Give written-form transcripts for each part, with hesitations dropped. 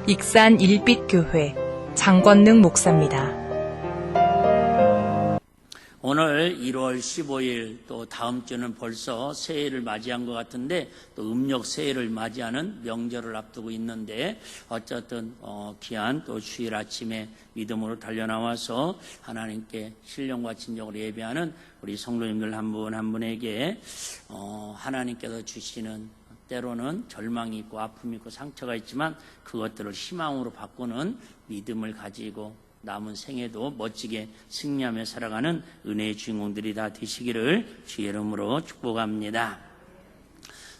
익산 일빛교회 장권능 목사입니다. 오늘 1월 15일 또 다음 주는 벌써 새해를 맞이한 것 같은데 또 음력 새해를 맞이하는 명절을 앞두고 있는데 어쨌든 귀한 또 주일 아침에 믿음으로 달려나와서 하나님께 신령과 진정으로 예배하는 우리 성도님들 한 분 한 분에게 하나님께서 주시는 때로는 절망이 있고 아픔이 있고 상처가 있지만 그것들을 희망으로 바꾸는 믿음을 가지고 남은 생애도 멋지게 승리하며 살아가는 은혜의 주인공들이 다 되시기를 주의 이름으로 축복합니다.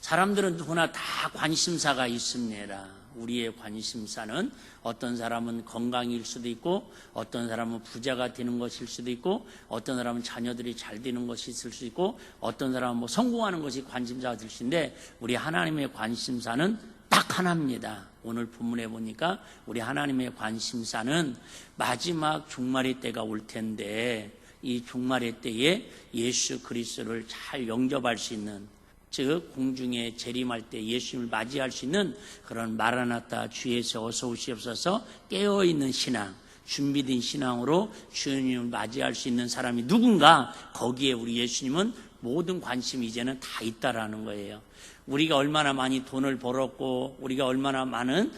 사람들은 누구나 다 관심사가 있습니다. 우리의 관심사는 어떤 사람은 건강일 수도 있고 어떤 사람은 부자가 되는 것일 수도 있고 어떤 사람은 자녀들이 잘 되는 것이 있을 수 있고 어떤 사람은 뭐 성공하는 것이 관심사가 될 수 있는데 우리 하나님의 관심사는 딱 하나입니다. 오늘 본문에 보니까 우리 하나님의 관심사는 마지막 종말의 때가 올 텐데 이 종말의 때에 예수 그리스도를 잘 영접할 수 있는, 즉 공중에 재림할 때 예수님을 맞이할 수 있는 그런 마라나타 주에서 어서 오시옵소서 깨어있는 신앙, 준비된 신앙으로 주님을 맞이할 수 있는 사람이 누군가, 거기에 우리 예수님은 모든 관심이 이제는 다 있다라는 거예요. 우리가 얼마나 많이 돈을 벌었고 우리가 얼마나 많은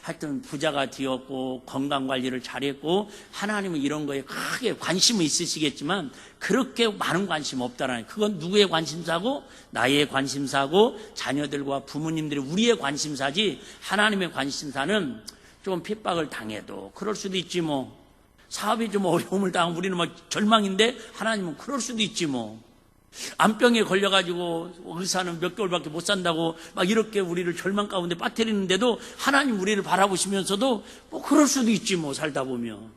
하여튼 부자가 되었고 건강관리를 잘했고 하나님은 이런 거에 크게 관심이 있으시겠지만 그렇게 많은 관심 없다라는, 그건 누구의 관심사고 나의 관심사고 자녀들과 부모님들이 우리의 관심사지, 하나님의 관심사는 좀 핍박을 당해도 그럴 수도 있지 뭐, 사업이 좀 어려움을 당하면 우리는 막 절망인데 하나님은 그럴 수도 있지 뭐, 암병에 걸려가지고 의사는 몇 개월밖에 못 산다고 막 이렇게 우리를 절망 가운데 빠뜨리는데도 하나님 우리를 바라보시면서도 뭐 그럴 수도 있지 뭐, 살다 보면.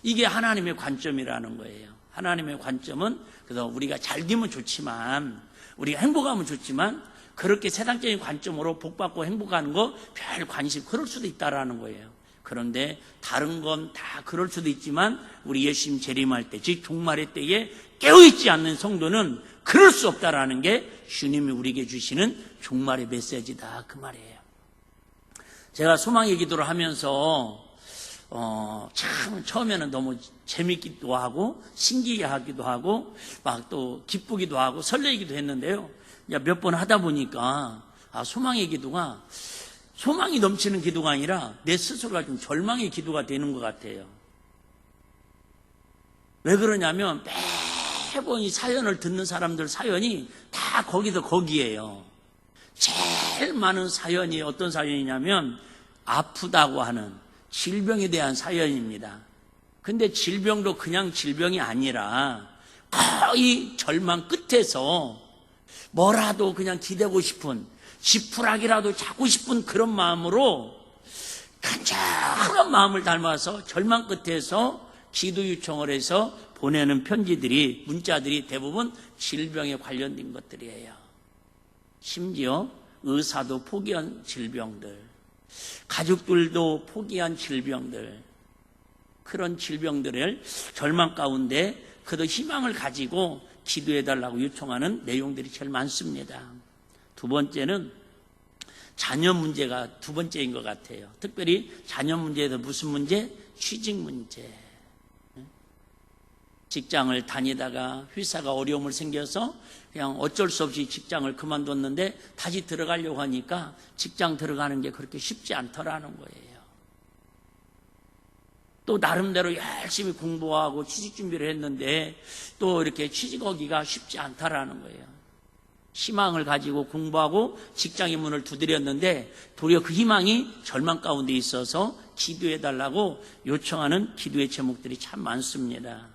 이게 하나님의 관점이라는 거예요. 하나님의 관점은 그래서 우리가 잘 되면 좋지만, 우리가 행복하면 좋지만 그렇게 세상적인 관점으로 복받고 행복하는 거 별 관심, 그럴 수도 있다라는 거예요. 그런데 다른 건 다 그럴 수도 있지만 우리 예수님 재림할 때, 즉 종말의 때에 깨어있지 않는 성도는 그럴 수 없다라는 게 주님이 우리에게 주시는 종말의 메시지다, 그 말이에요. 제가 소망의 기도를 하면서 참 처음에는 너무 재밌기도 하고 신기하기도 하고 막 또 기쁘기도 하고 설레기도 했는데요, 몇 번 하다 보니까 소망의 기도가 소망이 넘치는 기도가 아니라 내 스스로가 좀 절망의 기도가 되는 것 같아요. 왜 그러냐면 매번 이 사연을 듣는 사람들 사연이 다 거기에요. 제일 많은 사연이 어떤 사연이냐면 아프다고 하는 질병에 대한 사연입니다. 근데 질병도 그냥 질병이 아니라 거의 절망 끝에서 뭐라도 그냥 기대고 싶은, 지푸라기라도 잡고 싶은 그런 마음으로 간절한 마음을 담아서 절망 끝에서 기도 요청을 해서 보내는 편지들이, 문자들이 대부분 질병에 관련된 것들이에요. 심지어 의사도 포기한 질병들, 가족들도 포기한 질병들, 그런 질병들을 절망 가운데 그래도 희망을 가지고 기도해달라고 요청하는 내용들이 제일 많습니다. 두 번째는 자녀 문제가 두 번째인 것 같아요. 특별히 자녀 문제에서 무슨 문제? 취직 문제. 직장을 다니다가 회사가 어려움을 생겨서 그냥 어쩔 수 없이 직장을 그만뒀는데 다시 들어가려고 하니까 직장 들어가는 게 그렇게 쉽지 않더라는 거예요. 또 나름대로 열심히 공부하고 취직 준비를 했는데 또 이렇게 취직하기가 쉽지 않다라는 거예요. 희망을 가지고 공부하고 직장의 문을 두드렸는데 도리어 그 희망이 절망 가운데 있어서 기도해달라고 요청하는 기도의 제목들이 참 많습니다.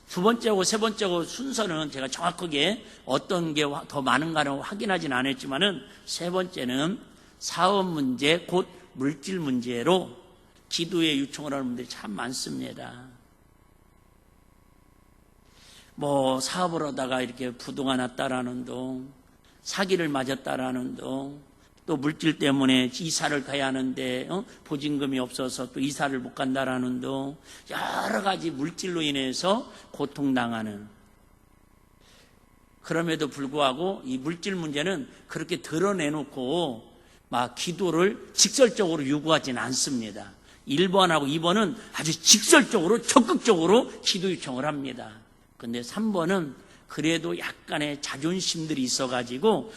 두 번째하고 세 번째하고 순서는 제가 정확하게 어떤 게 더 많은가는 확인하진 않았지만은 세 번째는 사업 문제, 곧 물질 문제로 기도에 요청을 하는 분들이 참 많습니다. 사업을 하다가 이렇게 부도가 났다라는 둥, 사기를 맞았다라는 둥, 또 물질 때문에 이사를 가야 하는데 보증금이 없어서 또 이사를 못 간다라는 둥, 여러 가지 물질로 인해서 고통당하는, 그럼에도 불구하고 이 물질 문제는 그렇게 드러내놓고 막 기도를 직설적으로 요구하지는 않습니다. 1번하고 2번은 아주 직설적으로 적극적으로 기도 요청을 합니다. 근데 3번은 그래도 약간의 자존심들이 있어가지고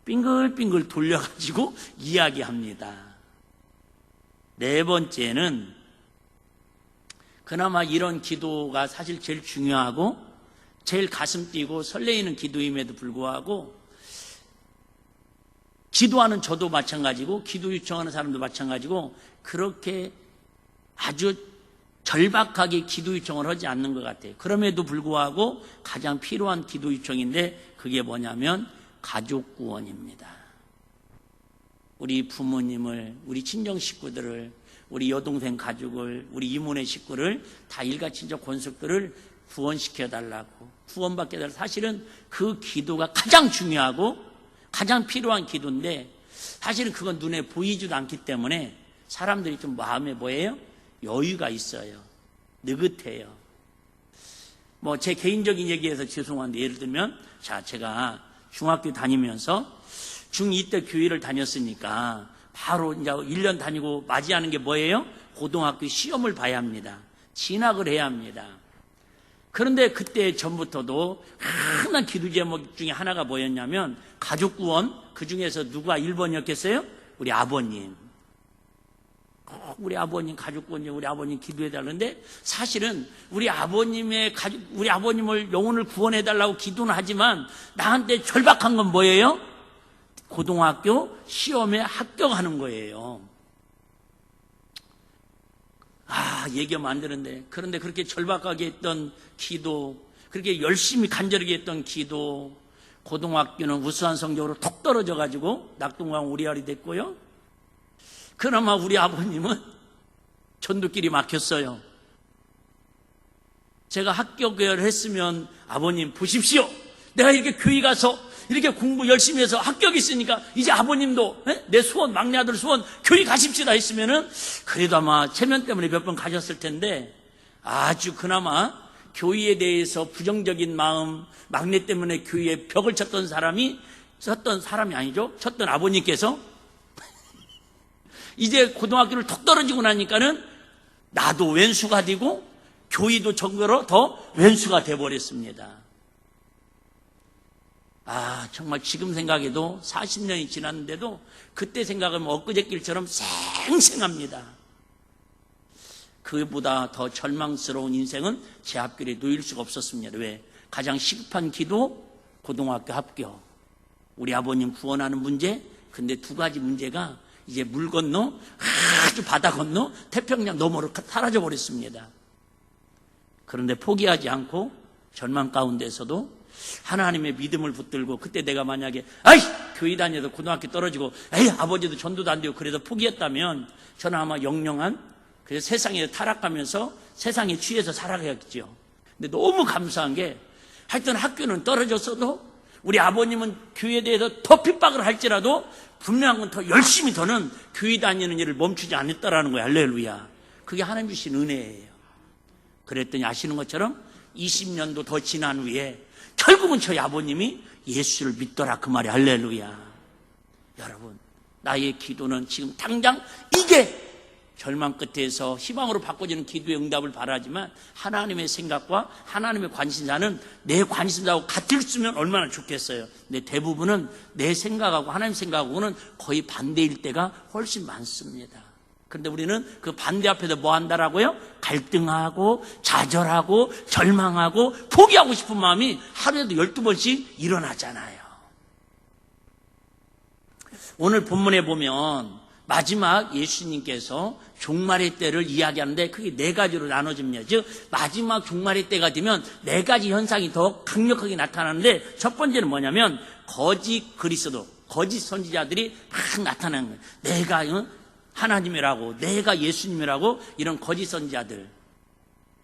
빙글빙글 돌려가지고 이야기합니다. 네 번째는 그나마 이런 기도가 사실 제일 중요하고 제일 가슴 뛰고 설레이는 기도임에도 불구하고 기도하는 저도 마찬가지고 기도 요청하는 사람도 마찬가지고 그렇게 아주 절박하게 기도 요청을 하지 않는 것 같아요. 그럼에도 불구하고 가장 필요한 기도 요청인데 그게 뭐냐면 가족 구원입니다. 우리 부모님을, 우리 친정 식구들을, 우리 여동생 가족을, 우리 이모네 식구를 다 일가친족 권속들을 구원시켜 달라고, 구원받게 달라고. 사실은 그 기도가 가장 중요하고 가장 필요한 기도인데 사실은 그건 눈에 보이지도 않기 때문에 사람들이 좀 마음에 뭐예요? 여유가 있어요. 느긋해요. 뭐 제 개인적인 얘기해서 죄송한데 예를 들면 자, 제가 중학교 다니면서 중2 때 교회를 다녔으니까 바로 이제 1년 다니고 맞이하는 게 뭐예요? 고등학교 시험을 봐야 합니다. 진학을 해야 합니다. 그런데 그때 전부터도 흔한 기도 제목 중에 하나가 뭐였냐면 가족 구원, 그 중에서 누가 1번이었겠어요? 우리 아버님. 우리 아버님 가족 구원, 우리 아버님 기도해달라는데 사실은 우리 아버님의 우리 아버님을 영혼을 구원해달라고 기도는 하지만 나한테 절박한 건 뭐예요? 고등학교 시험에 합격하는 거예요. 얘기하면 안 되는데 그런데 그렇게 절박하게 했던 기도, 그렇게 열심히 간절하게 했던 기도, 고등학교는 우수한 성적으로 톡 떨어져가지고 낙동강 우리알이 됐고요. 그나마 우리 아버님은 전도길이 막혔어요. 제가 합격을 했으면 아버님 보십시오. 내가 이렇게 교회 가서 이렇게 공부 열심히 해서 합격했으니까 이제 아버님도 내 소원, 막내 아들 소원 교회 가십시다 했으면은 그래도 아마 체면 때문에 몇 번 가셨을 텐데 아주 그나마 교회에 대해서 부정적인 마음, 막내 때문에 교회에 벽을 쳤던 사람이 아니죠. 쳤던 아버님께서 이제 고등학교를 톡 떨어지고 나니까는 나도 왼수가 되고 교회도 정거로 더 왼수가 돼버렸습니다. 정말 지금 생각해도 40년이 지났는데도 그때 생각하면 엊그제길처럼 생생합니다. 그보다 더 절망스러운 인생은 제 앞길에 놓일 수가 없었습니다. 왜? 가장 시급한 기도, 고등학교 합격, 우리 아버님 구원하는 문제. 근데 두 가지 문제가 이제 물 건너 아주 바다 건너 태평양 너머로 사라져 버렸습니다. 그런데 포기하지 않고 절망 가운데서도 하나님의 믿음을 붙들고 그때 내가 만약에 교회 다녀도 고등학교 떨어지고 아버지도 전도도 안 되고 그래도 포기했다면 저는 아마 영영한 그래서 세상에 타락하면서 세상에 취해서 살아가겠죠. 근데 너무 감사한 게 하여튼 학교는 떨어졌어도 우리 아버님은 교회에 대해서 더 핍박을 할지라도 분명한 건 더 열심히 더는 교회 다니는 일을 멈추지 않았다라는 거예요. 할렐루야. 그게 하나님 주신 은혜예요. 그랬더니 아시는 것처럼 20년도 더 지난 후에 결국은 저희 아버님이 예수를 믿더라 그 말이 할렐루야. 여러분, 나의 기도는 지금 당장 이게 절망 끝에서 희망으로 바꿔지는 기도의 응답을 바라지만 하나님의 생각과 하나님의 관심사는 내 관심사하고 같을수면 얼마나 좋겠어요. 근데 대부분은 내 생각하고 하나님 생각하고는 거의 반대일 때가 훨씬 많습니다. 그런데 우리는 그 반대 앞에서 뭐 한다라고요? 갈등하고 좌절하고 절망하고 포기하고 싶은 마음이 하루에도 12번씩 일어나잖아요. 오늘 본문에 보면 마지막 예수님께서 종말의 때를 이야기하는데 그게 네 가지로 나눠집니다. 즉 마지막 종말의 때가 되면 네 가지 현상이 더 강력하게 나타나는데 첫 번째는 뭐냐면 거짓 그리스도, 거짓 선지자들이 막 나타나는 거예요. 내가 하나님이라고, 내가 예수님이라고 이런 거짓 선지자들,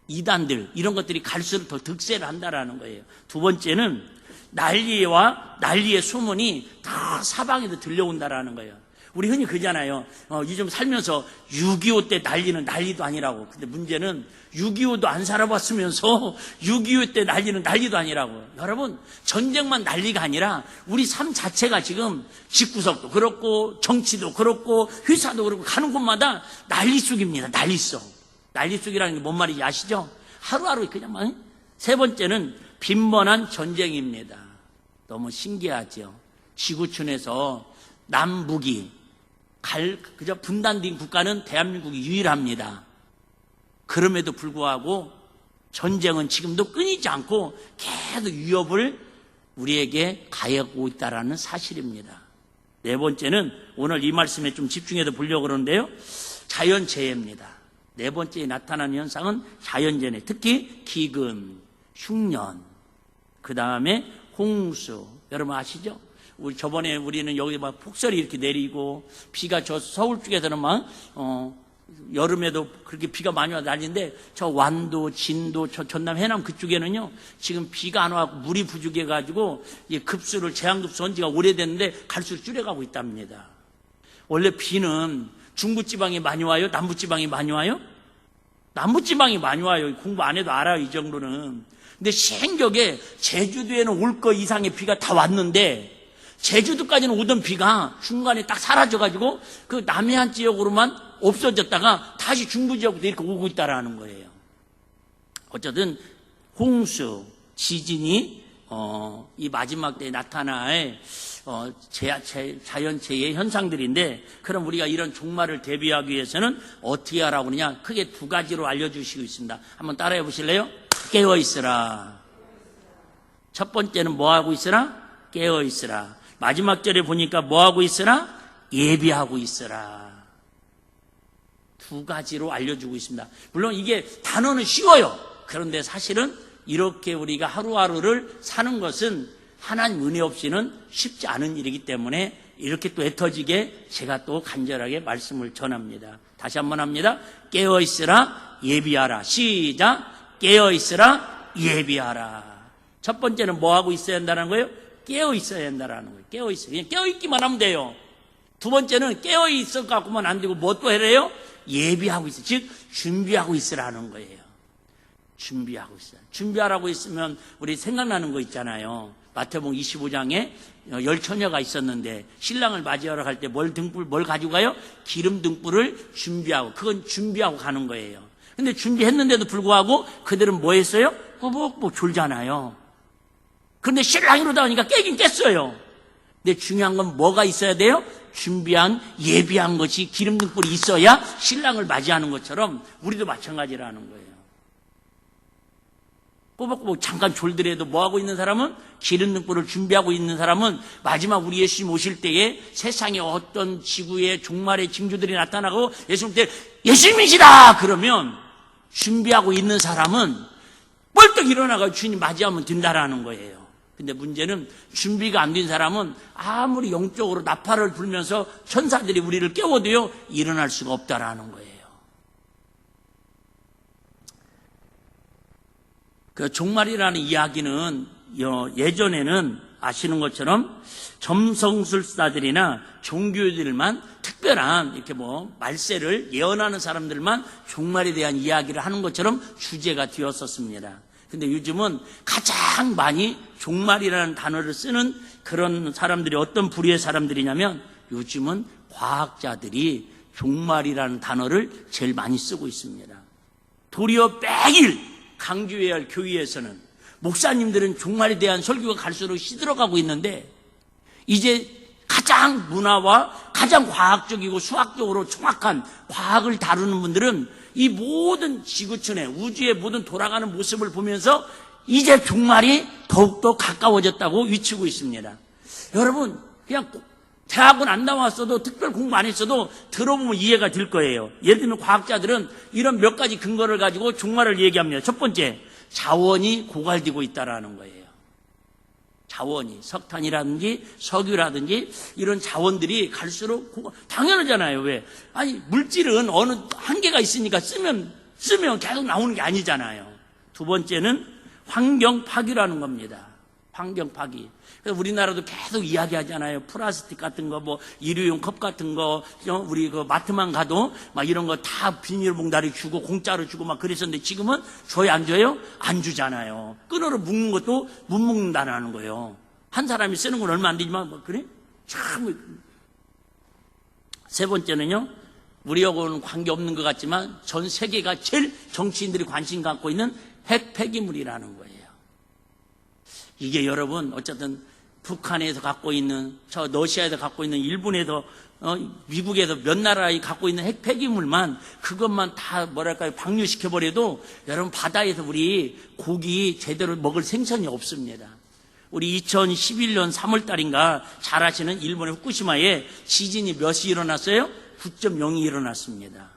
이단들 이런 것들이 갈수록 더 득세를 한다라는 거예요. 두 번째는 난리의 소문이 다 사방에도 들려온다라는 거예요. 우리 흔히 그러잖아요. 요즘 살면서 6.25 때 난리는 난리도 아니라고. 근데 문제는 6.25도 안 살아봤으면서 6.25 때 난리는 난리도 아니라고. 여러분, 전쟁만 난리가 아니라 우리 삶 자체가 지금 집구석도 그렇고 정치도 그렇고 회사도 그렇고 가는 곳마다 난리속입니다. 난리속. 난리속이라는 게 뭔 말인지 아시죠? 하루하루 그냥 막. 세 번째는 빈번한 전쟁입니다. 너무 신기하죠. 지구촌에서 남북이 그저 분단된 국가는 대한민국이 유일합니다. 그럼에도 불구하고 전쟁은 지금도 끊이지 않고 계속 위협을 우리에게 가해오고 있다는 사실입니다. 네 번째는 오늘 이 말씀에 좀 집중해서 보려고 그러는데요. 자연재해입니다. 네 번째에 나타나는 현상은 자연재해, 특히 기근, 흉년, 그 다음에 홍수. 여러분 아시죠? 저번에 우리는 여기 막 폭설이 이렇게 내리고 비가 저 서울 쪽에서는 막 여름에도 그렇게 비가 많이 와 난리인데 저 완도, 진도, 저 전남 해남 그쪽에는요 지금 비가 안 와서 물이 부족해가지고 급수를 제한급수 한 지가 오래됐는데 갈수록 줄여가고 있답니다. 원래 비는 중부지방이 많이 와요? 남부지방이 많이 와요? 남부지방이 많이 와요. 공부 안 해도 알아요. 이 정도는. 근데 시행격에 제주도에는 올 거 이상의 비가 다 왔는데 제주도까지는 오던 비가 중간에 딱 사라져가지고 그 남해안 지역으로만 없어졌다가 다시 중부 지역부터 이렇게 오고 있다라는 거예요. 어쨌든 홍수, 지진이 이 마지막 때에 나타날 자연재해 현상들인데, 그럼 우리가 이런 종말을 대비하기 위해서는 어떻게 하라고 하느냐? 크게 두 가지로 알려주시고 있습니다. 한번 따라해 보실래요? 깨어있으라. 첫 번째는 뭐하고 있으라? 깨어있으라. 마지막 절에 보니까 뭐하고 있으라? 예비하고 있으라. 두 가지로 알려주고 있습니다. 물론 이게 단어는 쉬워요. 그런데 사실은 이렇게 우리가 하루하루를 사는 것은 하나님 은혜 없이는 쉽지 않은 일이기 때문에 이렇게 또 애터지게 제가 또 간절하게 말씀을 전합니다. 다시 한번 합니다. 깨어있으라, 예비하라. 시작. 깨어있으라, 예비하라. 첫 번째는 뭐하고 있어야 한다는 거예요? 깨어있어야 한다는 거예요. 깨어있어요. 그냥 깨어있기만 하면 돼요. 두 번째는 깨어있어 갖고만 안 되고 뭐 또 해래요? 예비하고 있어요. 즉 준비하고 있으라는 거예요. 준비하고 있어요. 준비하라고 있으면 우리 생각나는 거 있잖아요. 마태복음 25장에 열처녀가 있었는데 신랑을 맞이하러 갈 때 뭘 가지고 가요? 기름 등불을 준비하고, 그건 준비하고 가는 거예요. 근데 준비했는데도 불구하고 그들은 뭐 했어요? 뭐 졸잖아요. 그런데 신랑이 이러다 보니까 깨긴 깼어요. 근데 중요한 건 뭐가 있어야 돼요? 준비한, 예비한 것이 기름 등불이 있어야 신랑을 맞이하는 것처럼 우리도 마찬가지라는 거예요. 꼬박꼬박 잠깐 졸더라도 뭐하고 있는 사람은, 기름 등불을 준비하고 있는 사람은 마지막 우리 예수님 오실 때에 세상에 어떤 지구의 종말의 징조들이 나타나고 예수님 때 예수님이시다 그러면 준비하고 있는 사람은 벌떡 일어나가 주님 맞이하면 된다라는 거예요. 근데 문제는 준비가 안 된 사람은 아무리 영적으로 나팔을 불면서 천사들이 우리를 깨워도요 일어날 수가 없다라는 거예요. 그 종말이라는 이야기는 예전에는 아시는 것처럼 점성술사들이나 종교들만, 특별한 이렇게 말세를 예언하는 사람들만 종말에 대한 이야기를 하는 것처럼 주제가 되었었습니다. 근데 요즘은 가장 많이 종말이라는 단어를 쓰는 그런 사람들이 어떤 부류의 사람들이냐면, 요즘은 과학자들이 종말이라는 단어를 제일 많이 쓰고 있습니다. 도리어 매일 강조해야 할 교회에서는 목사님들은 종말에 대한 설교가 갈수록 시들어가고 있는데, 이제 가장 문화와 가장 과학적이고 수학적으로 정확한 과학을 다루는 분들은 이 모든 지구촌의 우주의 모든 돌아가는 모습을 보면서 이제 종말이 더욱더 가까워졌다고 위치고 있습니다. 여러분, 그냥 대학원 안 나왔어도, 특별 공부 안 했어도 들어보면 이해가 될 거예요. 예를 들면 과학자들은 이런 몇 가지 근거를 가지고 종말을 얘기합니다. 첫 번째, 자원이 고갈되고 있다는 거예요. 자원이, 석탄이라든지 석유라든지 이런 자원들이 갈수록 당연하잖아요. 왜? 아니, 물질은 어느 한계가 있으니까 쓰면 계속 나오는 게 아니잖아요. 두 번째는 환경 파괴라는 겁니다. 환경 파기. 그래서 우리나라도 계속 이야기하잖아요. 플라스틱 같은 거, 뭐 일회용 컵 같은 거, 우리 그 마트만 가도 막 이런 거 다 비닐봉다리 주고 공짜로 주고 막 그랬었는데 지금은 줘요 안 줘요? 안 주잖아요. 끈으로 묶는 것도 못 묶는다는 거예요. 한 사람이 쓰는 건 얼마 안 되지만 뭐 그래? 참. 세 번째는요. 우리하고는 관계없는 것 같지만 전 세계가 제일 정치인들이 관심 갖고 있는 핵 폐기물이라는 거예요. 이게 여러분 어쨌든 북한에서 갖고 있는 저 러시아에서 갖고 있는 일본에서 미국에서 몇 나라에 갖고 있는 핵 폐기물만 그것만 다 뭐랄까요 방류시켜버려도 여러분 바다에서 우리 고기 제대로 먹을 생선이 없습니다. 우리 2011년 3월 달인가 잘 아시는 일본의 후쿠시마에 지진이 몇이 일어났어요? 9.0이 일어났습니다.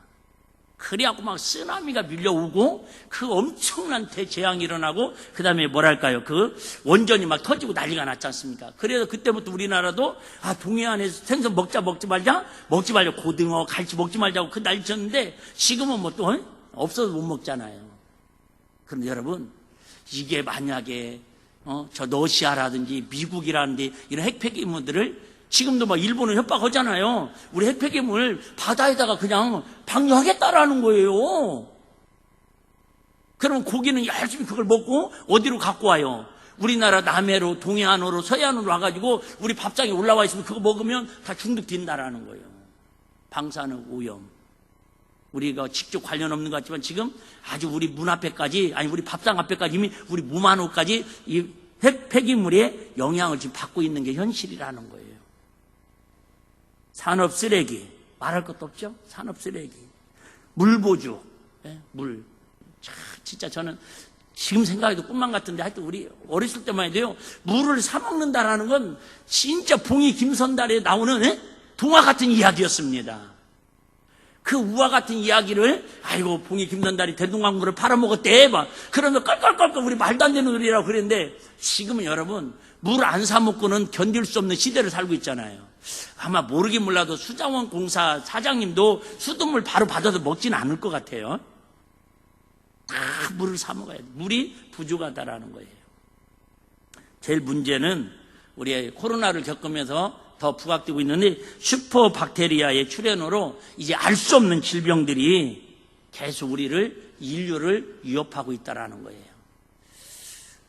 그래갖고 막 쓰나미가 밀려오고 그 엄청난 대재앙이 일어나고 그 다음에 뭐랄까요 그 원전이 막 터지고 난리가 났지 않습니까? 그래서 그때부터 우리나라도 동해안에서 생선 먹지 말자 고등어 갈치 먹지 말자고 그 난리 쳤는데 지금은 뭐 또 없어서 못 먹잖아요. 그런데 여러분 이게 만약에 저 러시아라든지 미국이라든지 이런 핵폐기물들을 지금도 막 일본은 협박하잖아요. 우리 핵폐기물 바다에다가 그냥 방류하겠다라는 거예요. 그러면 고기는 열심히 그걸 먹고 어디로 갖고 와요? 우리나라 남해로 동해안으로 서해안으로 와가지고 우리 밥상에 올라와 있으면 그거 먹으면 다 중독된다라는 거예요. 방사능 오염. 우리가 직접 관련 없는 것 같지만 지금 아주 우리 문 앞에까지 아니 우리 밥상 앞에까지 이미 우리 몸 안으로까지 이 폐기물의 영향을 지금 받고 있는 게 현실이라는 거예요. 산업 쓰레기 말할 것도 없죠. 산업 쓰레기, 물 보조, 물. 진짜 저는 지금 생각해도 꿈만 같은데 하여튼 우리 어렸을 때만 해도요 물을 사 먹는다라는 건 진짜 봉이 김선달에 나오는 동화 같은 이야기였습니다. 그 우화 같은 이야기를 아이고 봉이 김선달이 대동강물을 팔아먹었대 막 그러면 껄껄껄껄 우리 말도 안 되는 소리라고 그랬는데 지금은 여러분 물 안 사 먹고는 견딜 수 없는 시대를 살고 있잖아요. 아마 모르긴 몰라도 수자원 공사 사장님도 수돗물 바로 받아서 먹지는 않을 것 같아요. 다 물을 사 먹어야 돼. 물이 부족하다라는 거예요. 제일 문제는 우리 코로나를 겪으면서 더 부각되고 있는데 슈퍼박테리아의 출현으로 이제 알 수 없는 질병들이 계속 인류를 위협하고 있다라는 거예요.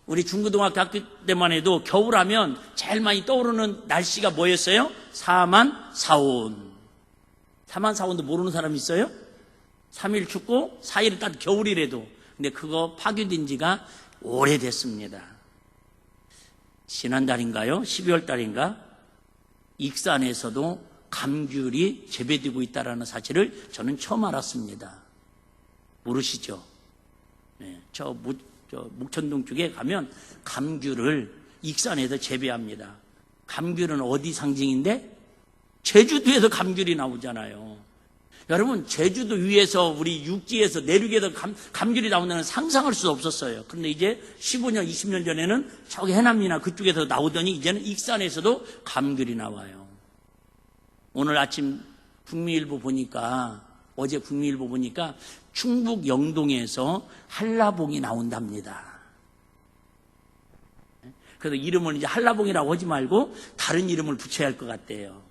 우리 중고등학교 학교 때만 해도 겨울하면 제일 많이 떠오르는 날씨가 뭐였어요? 사만사온. 사만사온도 모르는 사람 있어요? 3일 춥고 4일 따뜻 겨울이라도. 근데 그거 파괴된 지가 오래됐습니다. 지난달인가요? 12월 달인가? 익산에서도 감귤이 재배되고 있다는 사실을 저는 처음 알았습니다. 모르시죠? 네, 저 목천동 쪽에 가면 감귤을 익산에서 재배합니다. 감귤은 어디 상징인데? 제주도에서 감귤이 나오잖아요. 여러분 제주도 위에서 우리 육지에서 내륙에서 감귤이 나온다는 상상할 수 없었어요. 그런데 이제 15년 20년 전에는 저기 해남이나 그쪽에서 나오더니 이제는 익산에서도 감귤이 나와요. 오늘 아침 북미일보 보니까 어제 북미일보 보니까 충북 영동에서 한라봉이 나온답니다. 그래서 이름을 이제 한라봉이라고 하지 말고 다른 이름을 붙여야 할 것 같대요.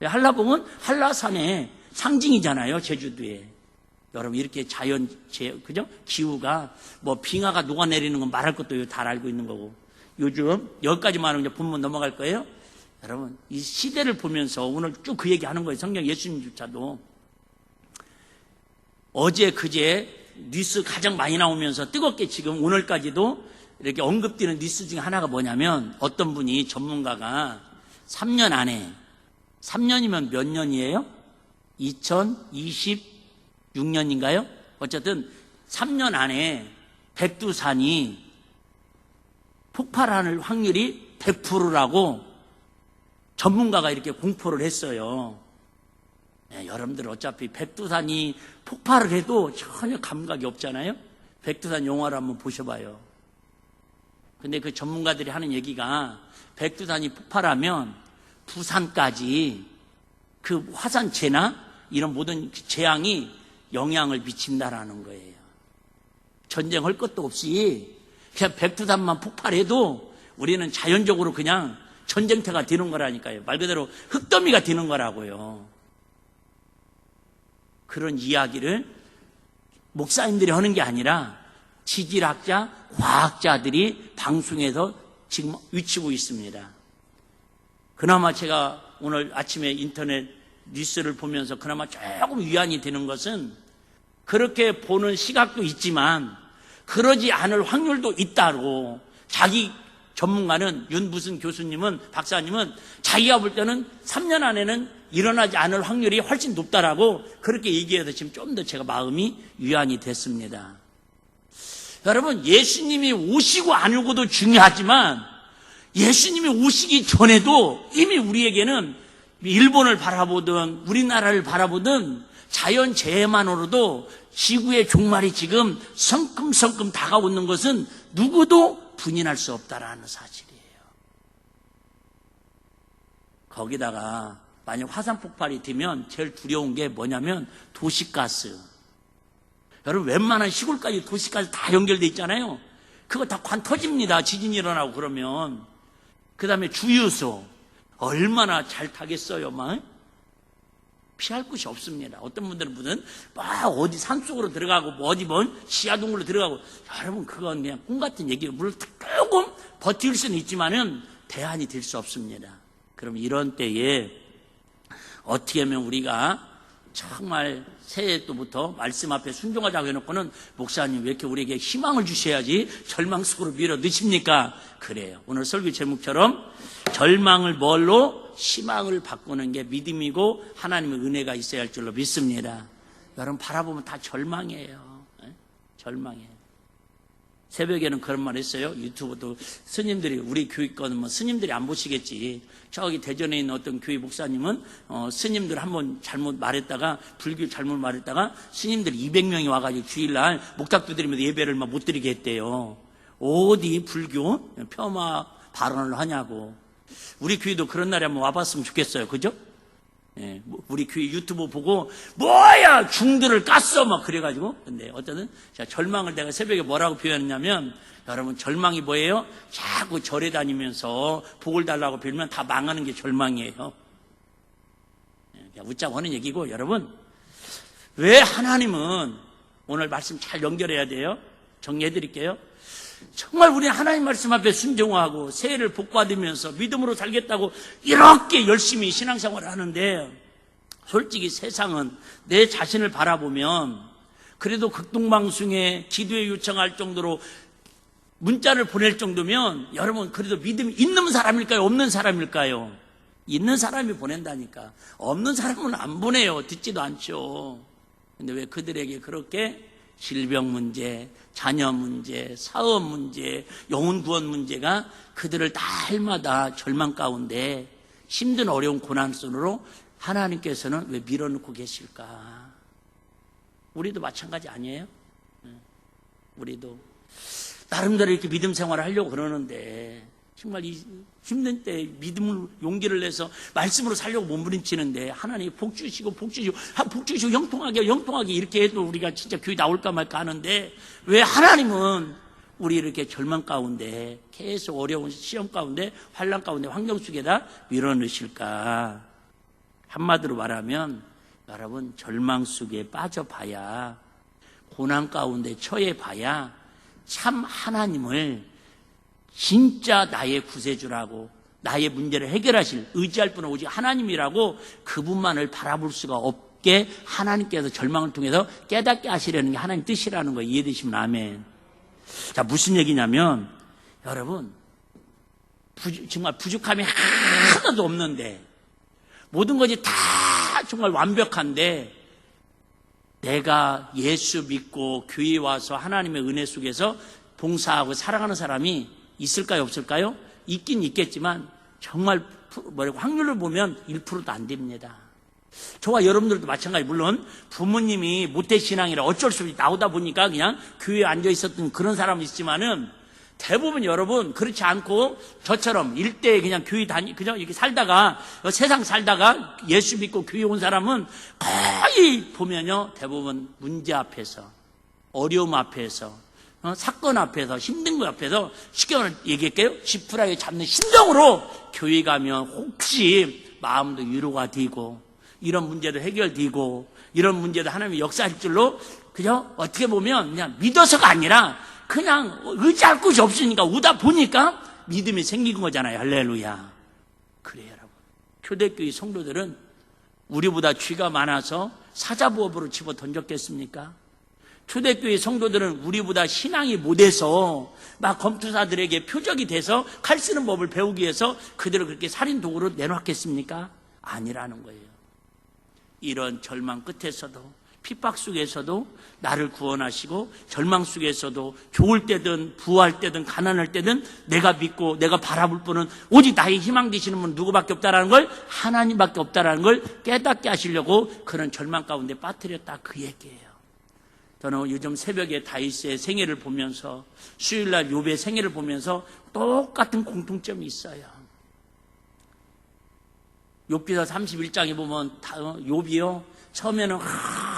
한라봉은 한라산의 상징이잖아요, 제주도에. 여러분, 이렇게 그죠? 기후가, 빙하가 녹아내리는 건 말할 것도 다 알고 있는 거고. 요즘, 여기까지만 하면 이제 본문 넘어갈 거예요. 여러분, 이 시대를 보면서 오늘 쭉 그 얘기 하는 거예요. 성경 예수님조차도. 어제, 그제 뉴스 가장 많이 나오면서 뜨겁게 지금 오늘까지도 이렇게 언급되는 뉴스 중에 하나가 뭐냐면 어떤 분이 전문가가 3년 안에, 3년이면 몇 년이에요? 2026년인가요? 어쨌든 3년 안에 백두산이 폭발할 확률이 100%라고 전문가가 이렇게 공포를 했어요. 네, 여러분들 어차피 백두산이 폭발을 해도 전혀 감각이 없잖아요. 백두산 영화를 한번 보셔봐요. 근데 그 전문가들이 하는 얘기가 백두산이 폭발하면 부산까지 그 화산재나 이런 모든 재앙이 영향을 미친다라는 거예요. 전쟁할 것도 없이 그냥 백두산만 폭발해도 우리는 자연적으로 그냥 전쟁터가 되는 거라니까요. 말 그대로 흙더미가 되는 거라고요. 그런 이야기를 목사님들이 하는 게 아니라 지질학자, 과학자들이 방송에서 지금 위치고 있습니다. 그나마 제가 오늘 아침에 인터넷 뉴스를 보면서 그나마 조금 위안이 되는 것은 그렇게 보는 시각도 있지만 그러지 않을 확률도 있다고 자기 전문가는 무슨 교수님은 박사님은 자기가 볼 때는 3년 안에는 일어나지 않을 확률이 훨씬 높다라고 그렇게 얘기해서 지금 좀 더 제가 마음이 위안이 됐습니다. 여러분, 예수님이 오시고 안 오고도 중요하지만 예수님이 오시기 전에도 이미 우리에게는 일본을 바라보든 우리나라를 바라보든 자연재해만으로도 지구의 종말이 지금 성큼성큼 다가오는 것은 누구도 부인할 수 없다라는 사실이에요. 거기다가 만약 화산 폭발이 되면 제일 두려운 게 뭐냐면 도시가스. 여러분, 웬만한 시골까지 도시가스 다 연결돼 있잖아요. 그거 다 관 터집니다. 지진이 일어나고 그러면. 그 다음에 주유소 얼마나 잘 타겠어요. 막 피할 곳이 없습니다. 어떤 분들은 막 어디 산속으로 들어가고 뭐 어디 먼 지하동굴로 들어가고, 여러분 그건 그냥 꿈 같은 얘기예요. 물론 조금 버틸 수는 있지만은 대안이 될 수 없습니다. 그럼 이런 때에 어떻게 하면 우리가 정말 새해 때부터 말씀 앞에 순종하자고 해놓고는 목사님 왜 이렇게 우리에게 희망을 주셔야지 절망 속으로 밀어 넣습니까? 그래요. 오늘 설교 제목처럼 절망을 뭘로? 희망을 바꾸는 게 믿음이고 하나님의 은혜가 있어야 할 줄로 믿습니다. 여러분 바라보면 다 절망이에요. 절망이에요. 새벽에는 그런 말 했어요. 유튜브도 스님들이, 우리 교육권은 뭐 스님들이 안 보시겠지. 저기 대전에 있는 어떤 교회 목사님은 스님들 한번 잘못 말했다가, 불교 잘못 말했다가 스님들이 200명이 와가지고 주일날 목탁도 드리면서 예배를 막 못 드리게 했대요. 어디 불교 폄하 발언을 하냐고. 우리 교회도 그런 날에 한번 와봤으면 좋겠어요. 그죠? 예, 우리 교회 유튜브 보고 뭐야 중들을 깠어 막 그래가지고. 근데 어쨌든 절망을 내가 새벽에 뭐라고 표현했냐면, 여러분 절망이 뭐예요? 자꾸 절에 다니면서 복을 달라고 빌면 다 망하는 게 절망이에요. 그냥 웃자고 하는 얘기고, 여러분 왜 하나님은, 오늘 말씀 잘 연결해야 돼요. 정리해 드릴게요. 정말 우리 하나님 말씀 앞에 순종하고 새해를 복받으면서 믿음으로 살겠다고 이렇게 열심히 신앙생활을 하는데, 솔직히 세상은 내 자신을 바라보면 그래도 극동방송에 기도에 요청할 정도로 문자를 보낼 정도면, 여러분 그래도 믿음이 있는 사람일까요? 없는 사람일까요? 있는 사람이 보낸다니까. 없는 사람은 안 보내요. 듣지도 않죠. 근데 왜 그들에게 그렇게 질병 문제, 자녀 문제, 사업 문제, 영혼 구원 문제가 그들을 날마다 절망 가운데 힘든 어려운 고난 속으로 하나님께서는 왜 밀어넣고 계실까? 우리도 마찬가지 아니에요? 우리도 나름대로 이렇게 믿음 생활을 하려고 그러는데, 정말 이 힘든 때 믿음을 용기를 내서 말씀으로 살려고 몸부림치는데 하나님이 복 주시고 형통하게 이렇게 해도 우리가 진짜 교회 나올까 말까 하는데, 왜 하나님은 우리 이렇게 절망 가운데 계속 어려운 시험 가운데 환난 가운데 환경 속에다 밀어넣으실까? 한마디로 말하면, 여러분 절망 속에 빠져봐야, 고난 가운데 처해봐야 참 하나님을 진짜 나의 구세주라고, 나의 문제를 해결하실 의지할 분은 오직 하나님이라고, 그분만을 바라볼 수가 없게 하나님께서 절망을 통해서 깨닫게 하시려는 게 하나님 뜻이라는 거 이해되시면 아멘. 자, 무슨 얘기냐면, 여러분 정말 부족함이 하나도 없는데, 모든 것이 다 정말 완벽한데, 내가 예수 믿고 교회에 와서 하나님의 은혜 속에서 봉사하고 살아가는 사람이 있을까요? 없을까요? 있긴 있겠지만 정말 확률을 보면 1%도 안 됩니다. 저와 여러분들도 마찬가지. 물론 부모님이 모태신앙이라 어쩔 수 없이 나오다 보니까 그냥 교회에 앉아 있었던 그런 사람이 있지만은, 대부분 여러분 그렇지 않고 저처럼 일대에 그냥 교회 그냥 이렇게 살다가, 세상 살다가 예수 믿고 교회 온 사람은 거의 보면요, 대부분 문제 앞에서, 어려움 앞에서, 사건 앞에서, 힘든 거 앞에서 쉽게 얘기할게요. 지푸라기 잡는 심정으로 교회 가면 혹시 마음도 위로가 되고, 이런 문제도 해결되고, 이런 문제도 하나님이 역사할 줄로, 그죠? 어떻게 보면 그냥 믿어서가 아니라 그냥 의지할 곳이 없으니까 오다 보니까 믿음이 생긴 거잖아요. 할렐루야. 그래요, 여러분. 초대교회 성도들은 우리보다 죄가 많아서 사자부업으로 집어 던졌겠습니까? 초대교회 성도들은 우리보다 신앙이 못해서 막 검투사들에게 표적이 돼서 칼 쓰는 법을 배우기 위해서 그들을 그렇게 살인 도구로 내놓았겠습니까? 아니라는 거예요. 이런 절망 끝에서도, 핍박 속에서도 나를 구원하시고, 절망 속에서도 좋을 때든 부할 때든 가난할 때든 내가 믿고 내가 바라볼 분은 오직 나의 희망 되시는 분은 누구밖에 없다라는 걸, 하나님밖에 없다라는 걸 깨닫게 하시려고 그런 절망 가운데 빠뜨렸다, 그 얘기예요. 저는 요즘 새벽에 다윗의 생애를 보면서, 수요일날 욥의 생애를 보면서 똑같은 공통점이 있어요. 욥기서 31장에 보면 욥이요, 처음에는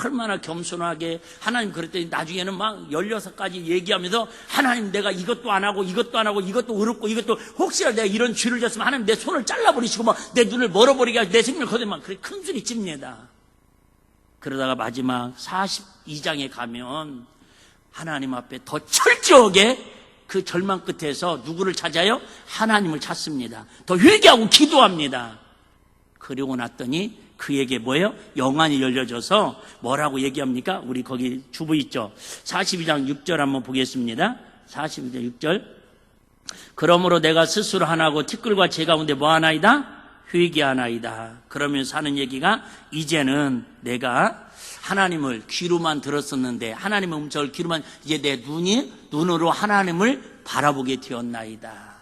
얼마나 겸손하게 하나님 그랬더니 나중에는 막 16가지 얘기하면서 하나님 내가 이것도 안 하고 이것도 안 하고 이것도 어렵고 이것도 혹시라도 내가 이런 죄를 졌으면 하나님 내 손을 잘라버리시고 막 내 눈을 멀어버리게 하고 내 생명을 거두면 그래 큰 소리 칩니다. 그러다가 마지막 42장에 가면 하나님 앞에 더 철저하게 그 절망 끝에서 누구를 찾아요? 하나님을 찾습니다. 더 회개하고 기도합니다. 그리고 났더니 그에게 뭐예요? 영안이 열려져서 뭐라고 얘기합니까? 우리 거기 주부 있죠? 42장 6절 한번 보겠습니다. 42장 6절. 그러므로 내가 스스로 하나고 티끌과 재 가운데 뭐하나이다? 회개하나이다. 그러면서 하는 얘기가, 이제는 내가 하나님을 귀로만 들었었는데 하나님의 음성을 귀로만, 이제 내 눈으로 하나님을 바라보게 되었나이다.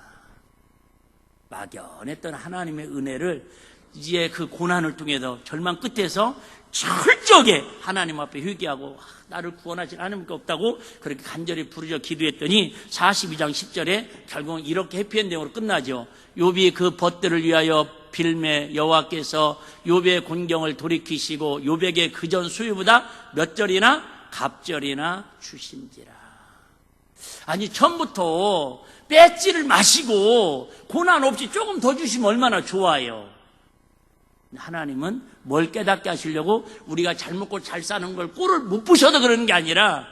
막연했던 하나님의 은혜를 이제 그 고난을 통해서 절망 끝에서 철저하게 하나님 앞에 회개하고 나를 구원하실 하나님께 없다고 그렇게 간절히 부르짖어 기도했더니 42장 10절에 결국은 이렇게 해피엔딩으로 끝나죠. 욥이 그 벗들을 위하여 빌매 여호와께서 욥의 곤경을 돌이키시고 욥에게 그전 수요보다 몇 절이나 갑절이나 주신지라. 아니 처음부터 배지를 마시고 고난 없이 조금 더 주시면 얼마나 좋아요. 하나님은 뭘 깨닫게 하시려고 우리가 잘 먹고 잘 사는 걸 꼴을 못 보셔도 그러는 게 아니라,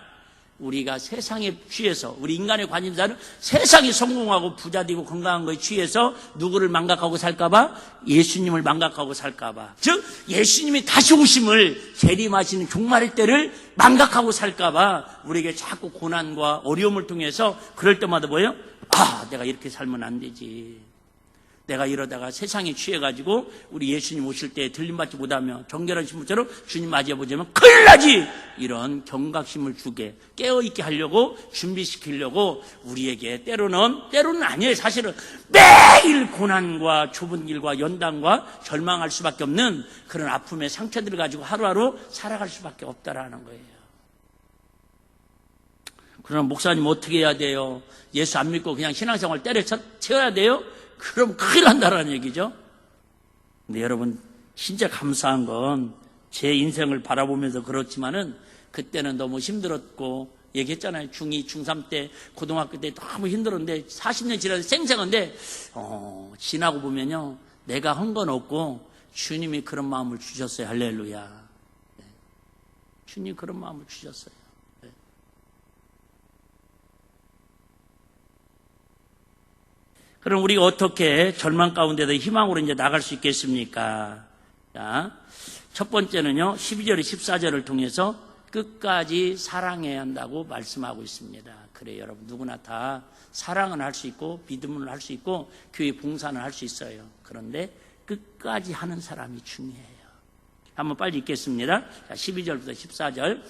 우리가 세상에 취해서, 우리 인간의 관심사는 세상이 성공하고 부자되고 건강한 거에 취해서 누구를 망각하고 살까봐? 예수님을 망각하고 살까봐. 즉 예수님이 다시 오심을, 재림하시는 종말의 때를 망각하고 살까봐 우리에게 자꾸 고난과 어려움을 통해서 그럴 때마다 뭐예요? 아, 내가 이렇게 살면 안 되지. 내가 이러다가 세상에 취해가지고 우리 예수님 오실 때 들림받지 못하면 정결한 신부처럼 주님 맞이해보자면 큰일 나지! 이런 경각심을 주게, 깨어있게 하려고, 준비시키려고 우리에게 때로는 아니에요. 사실은 매일 고난과 좁은 길과 연단과 절망할 수밖에 없는 그런 아픔의 상처들을 가지고 하루하루 살아갈 수밖에 없다라는 거예요. 그럼 목사님 어떻게 해야 돼요? 예수 안 믿고 그냥 신앙생활 때려쳐야 돼요? 그럼 큰일 난다라는 얘기죠. 근데 여러분 진짜 감사한 건 제 인생을 바라보면서 그렇지만은 그때는 너무 힘들었고, 얘기했잖아요. 중2, 중3 때, 고등학교 때 너무 힘들었는데 40년 지나서 생생한데 지나고 보면요, 내가 한 건 없고 주님이 그런 마음을 주셨어요. 할렐루야. 주님이 그런 마음을 주셨어요. 그럼 우리가 어떻게 절망 가운데도 희망으로 이제 나갈 수 있겠습니까? 자, 첫 번째는요, 12절, 14절을 통해서 끝까지 사랑해야 한다고 말씀하고 있습니다. 그래요, 여러분. 누구나 다 사랑은 할 수 있고, 믿음은 할 수 있고, 교회 봉사는 할 수 있어요. 그런데 끝까지 하는 사람이 중요해요. 한번 빨리 읽겠습니다. 자, 12절부터 14절.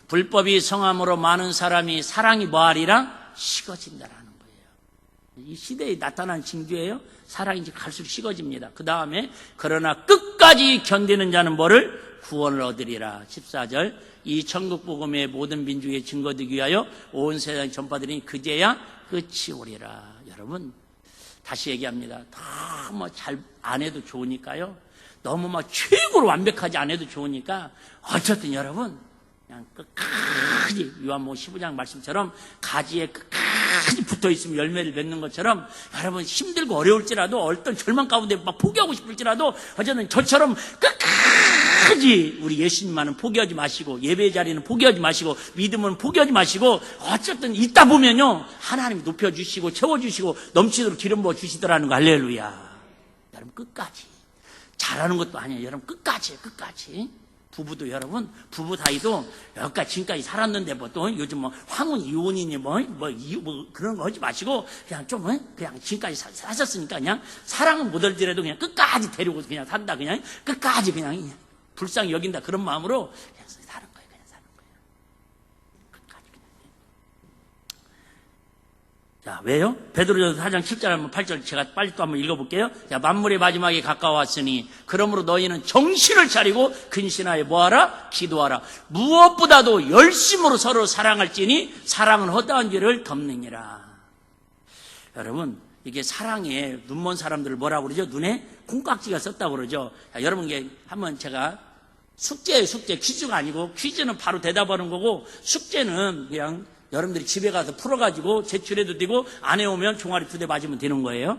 불법이 성함으로 많은 사람이 사랑이 뭐하리라? 식어진다라는 거예요. 이 시대에 나타난 징조예요. 사랑이 이제 갈수록 식어집니다. 그 다음에 그러나 끝까지 견디는 자는 뭐를? 구원을 얻으리라. 14절. 이 천국 복음의 모든 민족에 증거되기 위하여 온 세상에 전파되리니 그제야 끝이 오리라. 여러분 다시 얘기합니다. 너무 잘 안 해도 좋으니까요, 너무 막 최고로 완벽하지 않아도 좋으니까 어쨌든 여러분 그냥 끝까지 요한복음 15장 말씀처럼 가지에 끝까지 붙어있으면 열매를 맺는 것처럼 여러분 힘들고 어려울지라도 어떤 절망 가운데 막 포기하고 싶을지라도 어쨌든 저처럼 끝까지 우리 예수님만은 포기하지 마시고 예배 자리는 포기하지 마시고 믿음은 포기하지 마시고 어쨌든 있다 보면요 하나님이 높여주시고 채워주시고 넘치도록 기름 부어주시더라는 거. 할렐루야. 여러분 끝까지. 잘하는 것도 아니에요. 여러분 끝까지. 부부도 여러분 부부 사이도 여기까지 지금까지 살았는데 뭐 또 요즘 뭐 황혼 이혼이니 뭐 그런 거 하지 마시고 그냥 좀 그냥 지금까지 사셨으니까 그냥 사랑은 못 얻더라도 그냥 끝까지 데리고 그냥 산다. 그냥 끝까지 그냥 불쌍히 여긴다. 그런 마음으로 그냥 사는 거예요. 끝까지 그냥. 자, 왜요? 베드로전서 4장 7절 8절 제가 빨리 또 한번 읽어볼게요. 자, 만물의 마지막에 가까웠으니 그러므로 너희는 정신을 차리고 근신하여 뭐하라? 기도하라. 무엇보다도 열심으로 서로 사랑할지니 사랑은 허다한 죄를 덮느니라. 여러분 이게 사랑에 눈먼 사람들을 뭐라고 그러죠? 눈에 콩깍지가 썼다고 그러죠. 자, 여러분 이게 한번 제가 숙제예요. 퀴즈가 아니고 퀴즈는 바로 대답하는 거고 숙제는 그냥 여러분들이 집에 가서 풀어가지고 제출해도 되고 안 해오면 종아리 2대 맞으면 되는 거예요.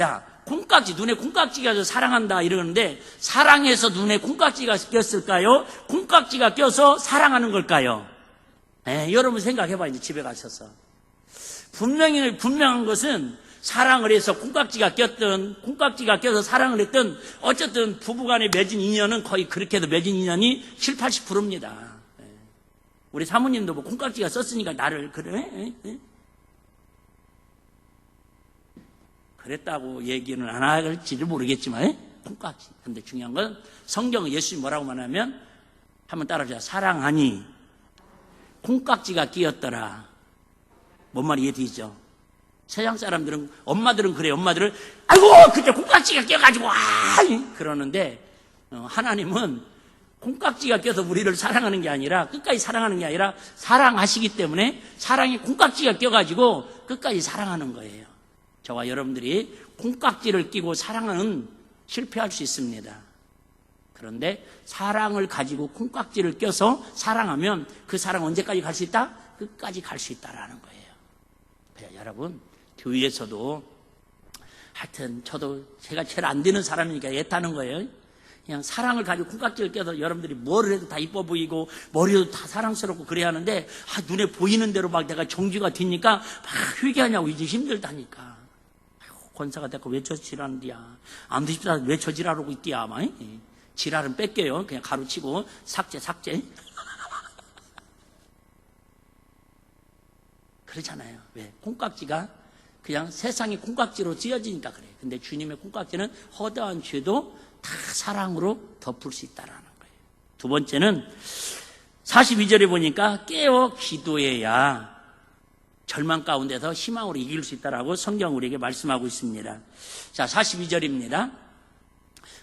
야, 콩깍지, 눈에 콩깍지가 껴서 사랑한다 이러는데 사랑해서 눈에 콩깍지가 꼈을까요? 콩깍지가 껴서 사랑하는 걸까요? 여러분 생각해봐. 이제 집에 가셔서 분명한 것은 사랑을 해서 콩깍지가 껴서 사랑을 했든 어쨌든 부부간에 맺은 인연은 거의 그렇게 해도 맺은 인연이 70, 80%입니다. 우리 사모님도 뭐 콩깍지가 썼으니까 나를 그래? 그랬다고 얘기는 안 할지를 모르겠지만 콩깍지. 근데 중요한 건 성경은 예수님이 뭐라고 말하면 한번 따라해보자. 사랑하니 콩깍지가 끼었더라. 뭔 말이 이해되죠? 세상 사람들은 엄마들은 그래. 엄마들은 아이고 그때 콩깍지가 껴가지고 그러는데 하나님은 콩깍지가 껴서 우리를 사랑하는 게 아니라 끝까지 사랑하는 게 아니라 사랑하시기 때문에 사랑에 콩깍지가 껴가지고 끝까지 사랑하는 거예요. 저와 여러분들이 콩깍지를 끼고 사랑은 실패할 수 있습니다. 그런데 사랑을 가지고 콩깍지를 껴서 사랑하면 그 사랑 언제까지 갈 수 있다? 끝까지 갈 수 있다라는 거예요. 그래서 여러분 교회에서도 하여튼 저도 제가 제일 안 되는 사람이니까 애타는 거예요. 그냥 사랑을 가지고 콩깍지를 껴서 여러분들이 뭐를 해도 다 이뻐 보이고 머리도 다 사랑스럽고 그래야 하는데 눈에 보이는 대로 막 내가 정지가 되니까 막 회개하냐고 이제 힘들다니까. 권사가 됐고 왜 저 지랄이야. 아무도 싶다 왜 저 지랄하고 있디야. 막. 지랄은 뺄게요. 그냥 가로치고 삭제. 그렇잖아요. 왜? 콩깍지가 그냥 세상이 콩깍지로 찌어지니까 그래요. 근데 주님의 콩깍지는 허다한 죄도 다 사랑으로 덮을 수 있다는 거예요. 두 번째는 42절에 보니까 깨어 기도해야 절망 가운데서 희망으로 이길 수 있다라고 성경 우리에게 말씀하고 있습니다. 자, 42절입니다.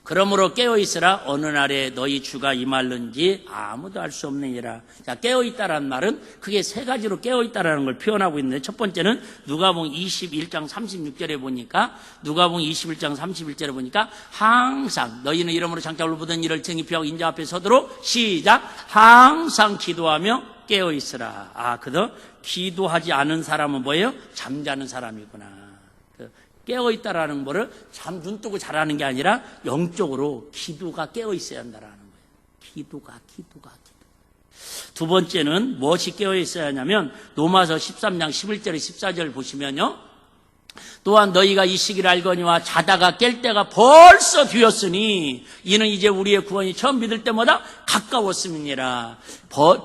그러므로 깨어있으라. 어느 날에 너희 주가 임할는지 아무도 알 수 없느니라. 자, 깨어있다라는 말은 크게 세 가지로 깨어있다라는 걸 표현하고 있는데 첫 번째는 누가복음 21장 36절에 보니까 누가복음 21장 31절에 보니까 항상 너희는 이름으로 장자로 부든 일을 정의피하고 인자 앞에 서도록 시작. 항상 기도하며 깨어있으라. 그래서 기도하지 않은 사람은 뭐예요? 잠자는 사람이구나. 깨어있다라는 거를 눈 뜨고 잘하는 게 아니라 영적으로 기도가 깨어있어야 한다라는 거예요. 기도가. 두 번째는 무엇이 깨어있어야 하냐면 로마서 13장 11절에 14절 보시면요. 또한 너희가 이 시기를 알거니와 자다가 깰 때가 벌써 뒤였으니 이는 이제 우리의 구원이 처음 믿을 때마다 가까웠음이니라.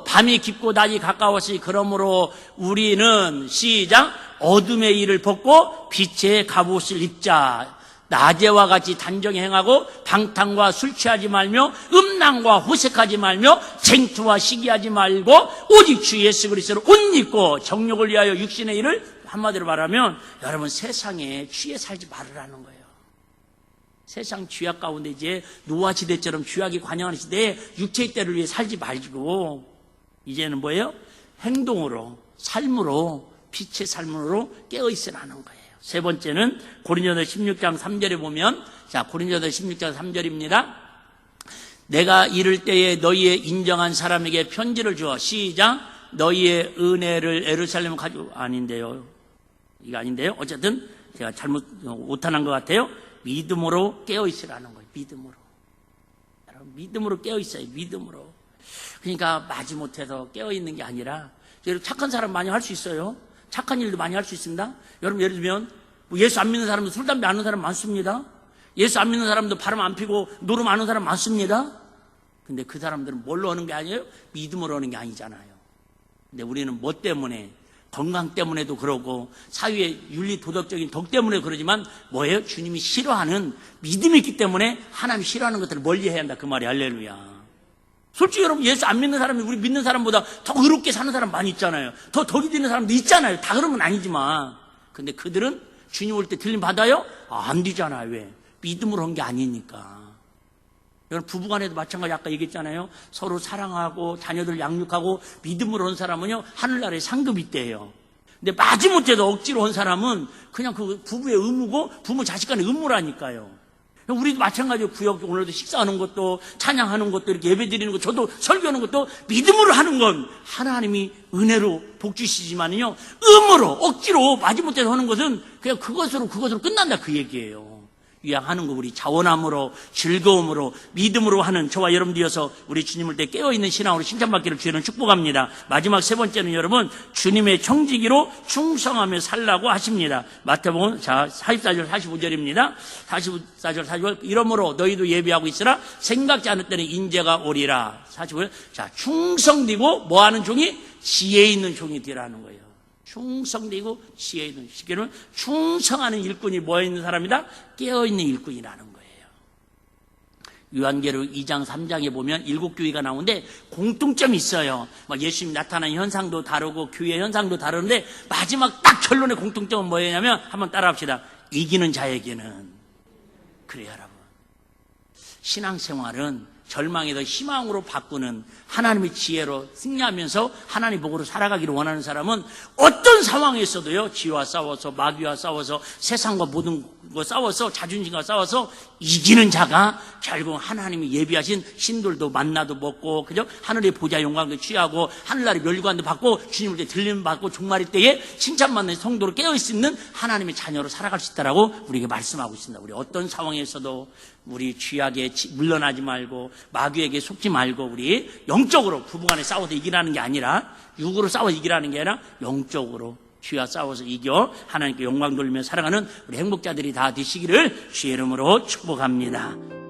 밤이 깊고 낮이 가까웠으니 그러므로 우리는 시작. 어둠의 일을 벗고 빛의 갑옷을 입자. 낮에와 같이 단정히 행하고 방탕과 술 취하지 말며 음란과 호색하지 말며 쟁투와 시기하지 말고 오직 주 예수 그리스도를 옷 입고 정욕을 위하여 육신의 일을 한마디로 말하면 여러분 세상에 취해 살지 말으라는 거예요. 세상 쥐약 가운데 이제 노아 시대처럼 쥐약이 관영하는 시대에 육체의 때를 위해 살지 말고 이제는 뭐예요? 행동으로 삶으로 빛의 삶으로 깨어있으라는 거예요. 세 번째는 고린도서 16장 3절에 보면 고린도서 16장 3절입니다. 내가 이를 때에 너희의 인정한 사람에게 편지를 주어 시작 너희의 은혜를 예루살렘 가지고 아닌데요. 이거 아닌데요. 어쨌든 제가 잘못 오탄한 것 같아요. 믿음으로 깨어 있으라는 거예요. 믿음으로. 여러분 믿음으로 깨어 있어요. 믿음으로. 그러니까 마지못해서 깨어 있는 게 아니라 여러분 착한 사람 많이 할 수 있어요. 착한 일도 많이 할 수 있습니다. 여러분 예를 들면 예수 안 믿는 사람도 술 담배 안 하는 사람 많습니다. 예수 안 믿는 사람도 바람 안 피고 노름 안 하는 사람 많습니다. 근데 그 사람들은 뭘로 하는 게 아니에요? 믿음으로 하는 게 아니잖아요. 근데 우리는 뭐 때문에? 건강 때문에도 그러고 사회의 윤리 도덕적인 덕 때문에 그러지만 뭐예요? 주님이 싫어하는 믿음이 있기 때문에 하나님이 싫어하는 것들을 멀리해야 한다 그 말이 할렐루야. 솔직히 여러분 예수 안 믿는 사람이 우리 믿는 사람보다 더 의롭게 사는 사람 많이 있잖아요. 더 덕이 되는 사람도 있잖아요. 다 그런 건 아니지만 근데 그들은 주님 올 때 들림 받아요? 안 되잖아요. 왜? 믿음으로 한 게 아니니까. 여러분 부부간에도 마찬가지 아까 얘기했잖아요. 서로 사랑하고 자녀들 양육하고 믿음으로 한 사람은요 하늘나라에 상급이 있대요. 근데 마지못해도 억지로 한 사람은 그냥 그 부부의 의무고 부모 자식 간의 의무라니까요. 우리도 마찬가지로 구역 오늘도 식사하는 것도 찬양하는 것도 이렇게 예배 드리는 것 저도 설교하는 것도 믿음으로 하는 건 하나님이 은혜로 복 주시지만요 의무로 억지로 마지못해서 하는 것은 그냥 그것으로 끝난다 그 얘기예요. 위하는 거 우리 자원함으로 즐거움으로 믿음으로 하는 저와 여러분들이어서 우리 주님을 때 깨어있는 신앙으로 칭찬받기를 주님은 축복합니다. 마지막 세 번째는 여러분 주님의 청지기로 충성하며 살라고 하십니다. 마태복음 44절 45절입니다. 44절 45절 이러므로 너희도 예비하고 있으라 생각지 않을 때는 인재가 오리라. 45절 자 충성되고 뭐하는 종이? 지혜 있는 종이 되라는 거예요. 충성되고 지혜 있는 시기는 충성하는 일꾼이 뭐있는 사람이다? 깨어있는 일꾼이라는 거예요. 요한계시록 2장 3장에 보면 7교회가 나오는데 공통점이 있어요. 예수님이 나타난 현상도 다르고 교회 현상도 다르는데 마지막 딱 결론의 공통점은 뭐였냐면 한번 따라합시다. 이기는 자에게는 그래요 여러분. 신앙생활은 절망에서 희망으로 바꾸는 하나님의 지혜로 승리하면서 하나님 복으로 살아가기를 원하는 사람은 어떤 상황에서도요 지와 싸워서 마귀와 싸워서 세상과 모든 거 싸워서 자존심과 싸워서 이기는 자가 결국 하나님이 예비하신 신들도 만나도 먹고 그죠? 하늘의 보좌 영광도 취하고 하늘나라의 멸관도 받고 주님을 때 들림 받고 종말일 때에 칭찬받는 성도로 깨어있는 하나님의 자녀로 살아갈 수 있다라고 우리에게 말씀하고 있습니다. 우리 어떤 상황에서도 우리 죄악에 물러나지 말고 마귀에게 속지 말고 우리 영적으로 부부간에 싸워서 이기라는 게 아니라 육으로 싸워서 이기라는 게 아니라 영적으로 죄와 싸워서 이겨 하나님께 영광 돌리며 살아가는 우리 행복자들이 다 되시기를 주의 이름으로 축복합니다.